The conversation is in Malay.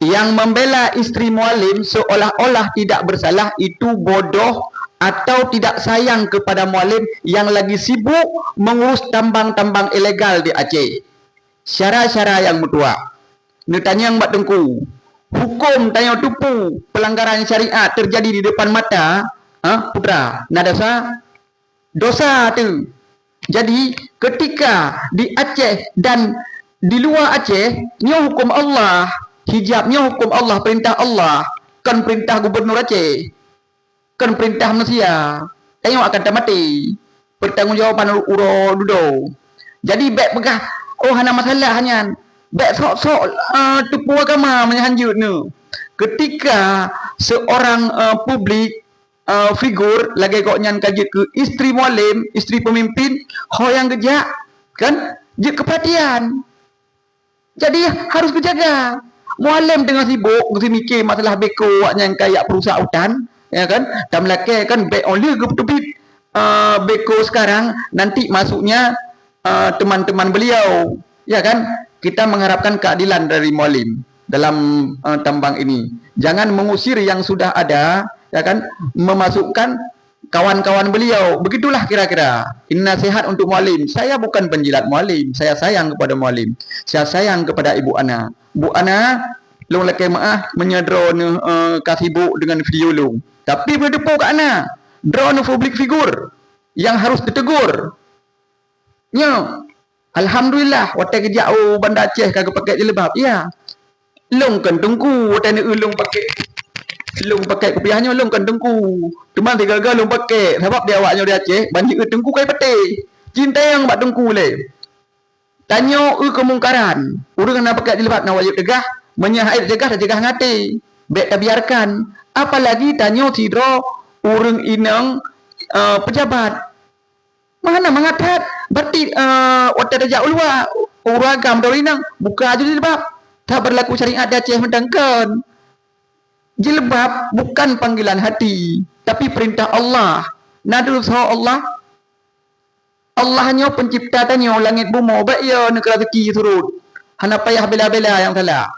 Yang membela isteri muallim seolah-olah tidak bersalah itu bodoh atau tidak sayang kepada muallim yang lagi sibuk mengurus tambang-tambang ilegal di Aceh. Syara-syara yang mutua. Ni tanya yang buat tengku. Hukum tanya tupu pelanggaran syariat terjadi di depan mata, putra. Nah dosa tu. Jadi ketika di Aceh dan di luar Aceh, ni hukum Allah. Hijabnya hukum Allah, perintah Allah. Kan perintah gubernur Aceh. Kan perintah manusia. Tengok akan tak mati. Pertanggungjawaban uro dudo. Jadi baik pegah. Oh, hana masalah hanya. Baik sok-sok tipu agama menyanjut ni. Ketika seorang publik figur lagi kok nyan kaji ke isteri muallim, isteri pemimpin, ho yang gejak kan? Je keperhatian. Jadi harus dijaga. Muallim tengah sibuk mesti mikir masalah beko yang kayak perusahaan hutan, ya kan? Dan melaki kan baik oleh ke terbit beko sekarang nanti masuknya teman-teman beliau, ya kan? Kita mengharapkan keadilan dari muallim dalam tambang ini. Jangan mengusir yang sudah ada, ya kan? Memasukkan kawan-kawan beliau. Begitulah kira-kira. Ini nasihat untuk muallim. Saya bukan penjilat muallim. Saya sayang kepada muallim. Saya sayang kepada Ibu Ana. Bu Ana, long lekai maah menyedra kasibuk dengan video long. Tapi berdepu kat Ana. Draw public figure yang harus ditegur. Ya. Alhamdulillah, watai kejak Bandar Aceh kagak pakai jilbab. Ya. Long kan tungku, watai ni long pakai kopiahnya long kan tengku. Cuma tiga-tiga long pakai sebab dia awaknya di Aceh banyak tengku kai peti. Cinta yang bak tengku le. Tanya kemungkaran. Urang nak pakai jilbab nak wajib tegah, menyahai tegah dan tegah ngati. Baik tak biarkan. Apalagi tanya sidro urang inang pejabat. Mana mengatat berarti wadah dajak ulwa uragam dorinang buka aja jilbab. Tak berlaku syariat di Aceh mendangkan. Jilbab bukan panggilan hati, tapi perintah Allah. Nadu sahaja Allah. Allahnya pencipta tanya langit bumi, baik ya negara rezeki surut. Hana payah bela-bela yang salah.